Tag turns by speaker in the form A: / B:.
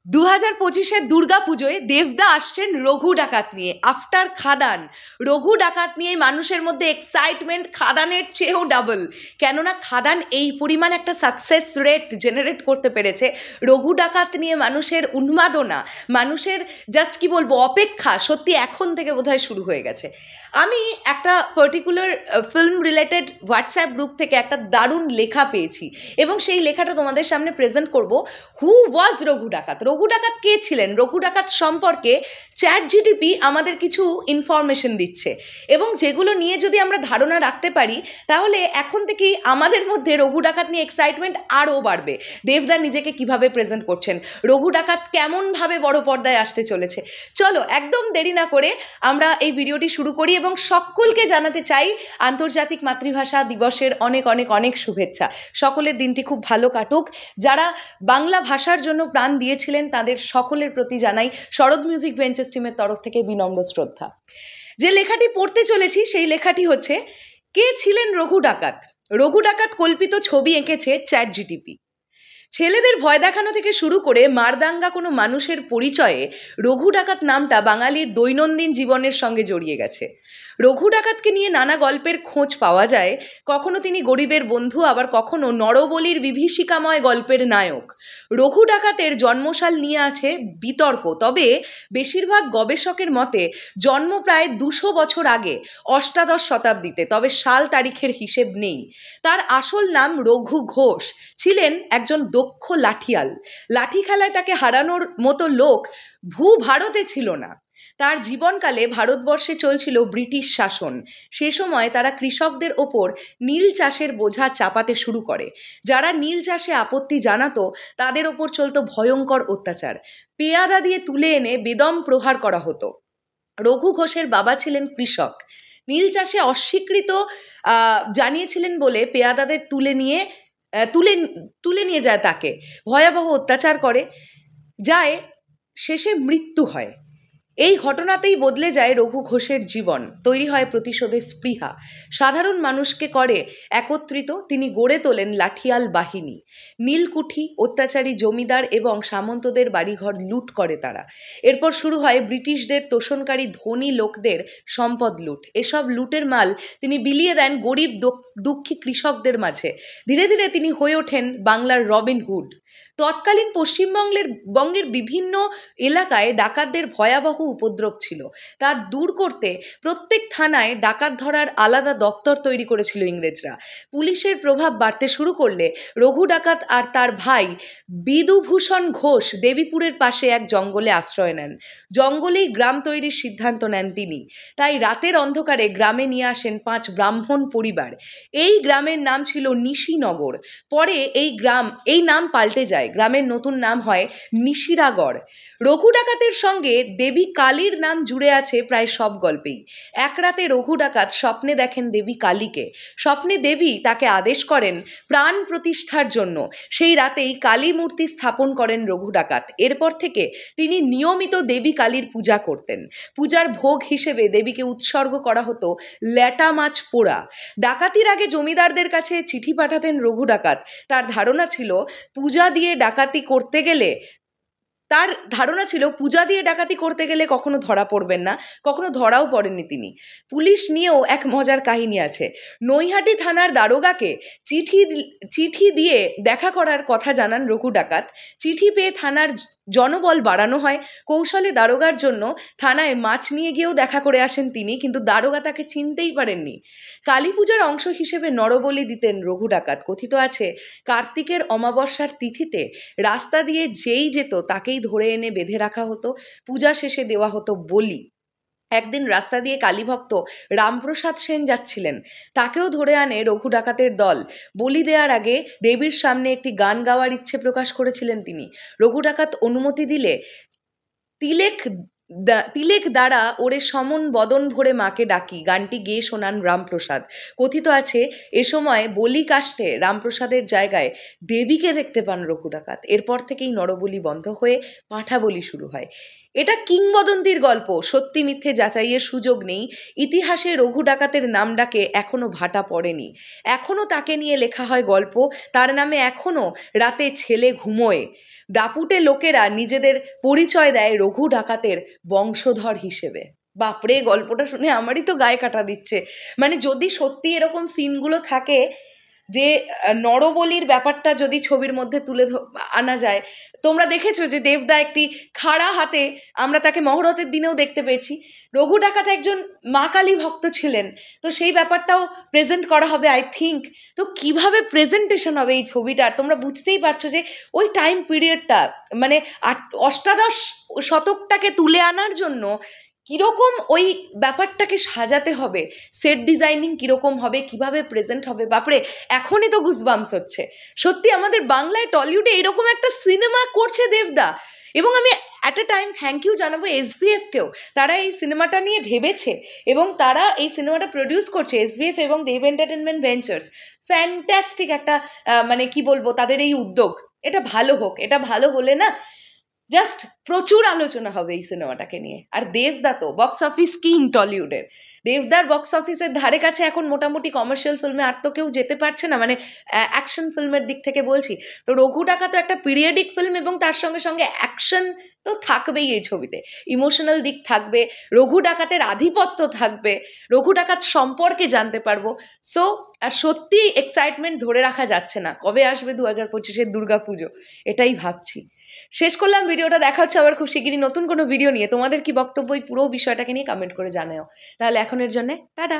A: 2025-এর দুর্গাপুজোয় দেবদা আসছেন রঘু ডাকাত নিয়ে। আফটার খাদান, রঘু ডাকাত নিয়ে মানুষের মধ্যে এক্সাইটমেন্ট খাদানের চেয়েও ডাবল। কেননা খাদান এই পরিমাণ একটা সাকসেস রেট জেনারেট করতে পেরেছে, রঘু ডাকাত নিয়ে মানুষের উন্মাদনা, মানুষের জাস্ট কি বলবো অপেক্ষা সত্যি এখন থেকে বোধহয় শুরু হয়ে গেছে। আমি একটা particular film related WhatsApp group থেকে একটা দারুণ লেখা পেয়েছি এবং সেই লেখাটা তোমাদের সামনে প্রেজেন্ট করব। হু ওয়াজ রঘু ডাকাত? রঘু ডাকাত কে ছিলেন? রঘু ডাকাত সম্পর্কে ChatGPT আমাদের কিছু ইনফরমেশন দিচ্ছে এবং যেগুলো নিয়ে যদি আমরা ধারণা রাখতে পারি তাহলে এখন থেকেই আমাদের মধ্যে রঘু ডাকাত নিয়ে এক্সাইটমেন্ট আরও বাড়বে। দেবদা নিজেকে কিভাবে প্রেজেন্ট করছেন, রঘু ডাকাত কেমনভাবে বড় পর্দায় আসতে চলেছে। চলো একদম দেরি না করে আমরা এই ভিডিওটি শুরু করি এবং সকলকে জানাতে চাই আন্তর্জাতিক মাতৃভাষা দিবসের অনেক অনেক অনেক শুভেচ্ছা। সকলের দিনটি খুব ভালো কাটুক। যারা বাংলা ভাষার জন্য প্রাণ দিয়েছিলেন তাদের সকলের প্রতি জানাই শরৎ মিউজিক ভেঞ্চার্স টিমের তরফ থেকে বিনম্র শ্রদ্ধা। যে লেখাটি পড়তে চলেছি সেই লেখাটি হচ্ছে, কে ছিলেন রঘু ডাকাত? রঘু ডাকাত কল্পিত ছবি এঁকেছে ChatGPT। ছেলেদের ভয় দেখানো থেকে শুরু করে মারদাঙ্গা কোনো মানুষের পরিচয়ে রঘু ডাকাত নামটা বাঙালির দৈনন্দিন জীবনের সঙ্গে জড়িয়ে গেছে। রঘু ডাকাতকে নিয়ে নানা গল্পের খোঁজ পাওয়া যায়। কখনো তিনি গরিবের বন্ধু, আবার কখনো নরবলির বিভীষিকাময় গল্পের নায়ক। রঘু ডাকাতের জন্মসাল নিয়ে আছে বিতর্ক, তবে বেশিরভাগ গবেষকের মতে জন্ম প্রায় 200 বছর আগে, অষ্টাদশ শতাব্দীতে, তবে সাল তারিখের হিসেব নেই। তার আসল নাম রঘু ঘোষ। ছিলেন একজন দক্ষ লাঠিয়াল। লাঠি খেলায় তাকে হারানোর মতো লোক ভারতে ছিল না। তার জীবনকালে ভারতবর্ষে চলছিল ব্রিটিশ শাসন। সে সময় তারা কৃষকদের ওপর নীল চাষের বোঝা চাপাতে শুরু করে। যারা নীল চাষে আপত্তি জানাতো তাদের ওপর চলতো ভয়ঙ্কর অত্যাচার। পেয়াদা দিয়ে তুলে এনে বেদম প্রহার করা হতো। রঘু ঘোষের বাবা ছিলেন কৃষক। নীল চাষে অস্বীকৃত জানিয়েছিলেন বলে পেয়াদাদের তুলে নিয়ে যায়, তাকে ভয়াবহ অত্যাচার করে যায়, শেষে মৃত্যু হয়। এই ঘটনাতেই বদলে যায় রঘু ঘোষের জীবন। তৈরি হয় প্রতিশোধের স্পৃহা। সাধারণ মানুষকে করে একত্রিত। তিনি গড়ে তোলেন লাঠিয়াল বাহিনী। নীলকুঠি, অত্যাচারী জমিদার এবং সামন্তদের বাড়িঘর লুট করে তারা। এরপর শুরু হয় ব্রিটিশদের তোষণকারী ধনী লোকদের সম্পদ লুট। এসব লুটের মাল তিনি বিলিয়ে দেন গরিব দুঃখী কৃষকদের মাঝে। ধীরে ধীরে তিনি হয়ে ওঠেন বাংলার রবিন হুড। তৎকালীন পশ্চিমবঙ্গের বিভিন্ন এলাকায় ডাকাতদের ভয়াবহ উপদ্রব ছিল। তা দূর করতে প্রত্যেক থানায় ডাকাত ধরার আলাদা দপ্তর তৈরি করেছিল ইংরেজরা। পুলিশের প্রভাব বাড়তে শুরু করলে রঘু ডাকাত আর তার ভাই বিধুভূষণ ঘোষ দেবীপুরের পাশে এক জঙ্গলে আশ্রয় নেন। জঙ্গলেই গ্রাম তৈরির সিদ্ধান্ত নেন তিনি। তাই রাতের অন্ধকারে গ্রামে নিয়ে আসেন 5 ব্রাহ্মণ পরিবার। এই গ্রামের নাম ছিল নিশিনগর। পরে এই নাম পাল্টে যায়। গ্রামের নতুন নাম হয় নিশিরাগড়। রঘু ডাকাতের সঙ্গে দেবী কালীর নাম জুড়ে আছে প্রায় সব গল্পেই। এক রাতে রঘু ডাকাত স্বপ্নে দেখেন দেবী কালীকে। স্বপ্নে দেবী তাকে আদেশ করেন প্রাণ প্রতিষ্ঠার জন্য। সেই রাতেই কালী মূর্তি স্থাপন করেন রঘু ডাকাত। এরপর থেকে তিনি নিয়মিত দেবী কালীর পূজা করতেন। পূজার ভোগ হিসেবে দেবীকে উৎসর্গ করা হতো ল্যাটা মাছ পোড়া। ডাকাতির আগে জমিদারদের কাছে চিঠি পাঠাতেন রঘু ডাকাত। তার ধারণা ছিল পূজা দিয়ে ডাকাতি করতে গেলে কখনো ধরা পড়বেন না, কখনো ধরাও পড়েননি তিনি। পুলিশ নিয়েও এক মজার কাহিনী আছে। নৈহাটি থানার দারোগাকে চিঠি দিয়ে দেখা করার কথা জানান রঘু ডাকাত। চিঠি পেয়ে থানার জনবল বাড়ানো হয়। কৌশলে দারোগার জন্য থানায় মাছ নিয়ে গিয়েও দেখা করে আসেন তিনি, কিন্তু দারোগা তাকে চিনতেই পারেননি। কালী পূজার অংশ হিসেবে নরবলি দিতেন রঘু ডাকাত। কথিত আছে কার্তিকের অমাবস্যার তিথিতে রাস্তা দিয়ে যেই যেত তাকেই ধরে এনে বেঁধে রাখা হতো। পূজা শেষে দেওয়া হতো বলি। একদিন রাস্তা দিয়ে কালীভক্ত রামপ্রসাদ সেন যাচ্ছিলেন, তাকেও ধরে আনে রঘু ডাকাতের দল। বলি দেওয়ার আগে দেবীর সামনে একটি গান গাওয়ার ইচ্ছে প্রকাশ করেছিলেন তিনি। রঘু ডাকাত অনুমতি দিলে তিলেক দ্বারা ওরে সমন বদন ভরে মাকে ডাকি গানটি গেয়ে শোনান রামপ্রসাদ। কথিত আছে এ সময় বলি কাষ্ঠে রামপ্রসাদের জায়গায় দেবীকে দেখতে পান রঘু ডাকাত। এরপর থেকেই নরবলি বন্ধ হয়ে পাঁঠা বলি শুরু হয়। এটা কিংবদন্তির গল্প, সত্যি মিথ্যে যাচাইয়ের সুযোগ নেই। ইতিহাসে রঘু ডাকাতের নাম ডাকে এখনো ভাটা পড়েনি, এখনো তাকে নিয়ে লেখা হয় গল্প, তার নামে এখনো রাতে ছেলে ঘুমোয়। দাপুটে লোকেরা নিজেদের পরিচয় দেয় রঘু ডাকাতের বংশধর হিসেবে। বাপরে, গল্পটা শুনে আমারই তো গায়ে কাটা দিচ্ছে। মানে যদি সত্যি এরকম সিনগুলো থাকে যে নরবলির ব্যাপারটা যদি ছবির মধ্যে তুলে আনা যায়। তোমরা দেখেছো যে দেবদা একটি খাড়া হাতে, আমরা তাকে মহরতের দিনেও দেখতে পেয়েছি। রঘু ডাকাত একজন মা কালী ভক্ত ছিলেন, তো সেই ব্যাপারটাও প্রেজেন্ট করা হবে আই থিঙ্ক। তো কিভাবে প্রেজেন্টেশন হবে এই ছবিটার, তোমরা বুঝতেই পারছো যে ওই টাইম পিরিয়ডটা, মানে অষ্টাদশ শতকটাকে তুলে আনার জন্য কীরকম ওই ব্যাপারটাকে সাজাতে হবে, সেট ডিজাইনিং কীরকম হবে, কিভাবে প্রেজেন্ট হবে। বাপরে, এখনই তো গুজবাম্পস হচ্ছে। সত্যি আমাদের বাংলায় টলিউডে এরকম একটা সিনেমা করছে দেবদা, এবং আমি at a time thank you জানাবো এসভিএফকেও। তারা এই সিনেমাটা নিয়ে ভেবেছে এবং তারা এই সিনেমাটা প্রডিউস করছে, এসভিএফ এবং দেব এন্টারটেনমেন্ট ভেঞ্চার্স। ফ্যান্টাস্টিক একটা মানে কি বলবো, তাদের এই উদ্যোগ। এটা ভালো হোক, এটা ভালো হলে না জাস্ট প্রচুর আলোচনা হবে এই সিনেমাটাকে নিয়ে। আর দেবদা তো বক্স অফিস কিং টলিউডের। দেবদার বক্স অফিসের ধারে কাছে এখন মোটামুটি কমার্শিয়াল ফিল্মে আর তো কেউ যেতে পারছে না, মানে অ্যাকশন ফিল্মের দিক থেকে বলছি। তো রঘু ডাকাত তো একটা পিরিয়ডিক ফিল্ম, এবং তার সঙ্গে সঙ্গে অ্যাকশন তো থাকবেই এই ছবিতে, ইমোশনাল দিক থাকবে, রঘু ডাকাতের আধিপত্য থাকবে, রঘু ডাকাত সম্পর্কে জানতে পারবো। সো আর সত্যি এক্সাইটমেন্ট ধরে রাখা যাচ্ছে না, কবে আসবে 2025-এর দুর্গাপুজো, এটাই ভাবছি। শেষ করলাম ভিডিওটা, দেখা হচ্ছে আবার খুব শিগগিরই নতুন কোনো ভিডিও নিয়ে। তোমাদের কি বক্তব্য এই পুরো বিষয়টাকে নিয়ে কমেন্ট করে জানাও। তাহলে এখনের জন্য টাটা।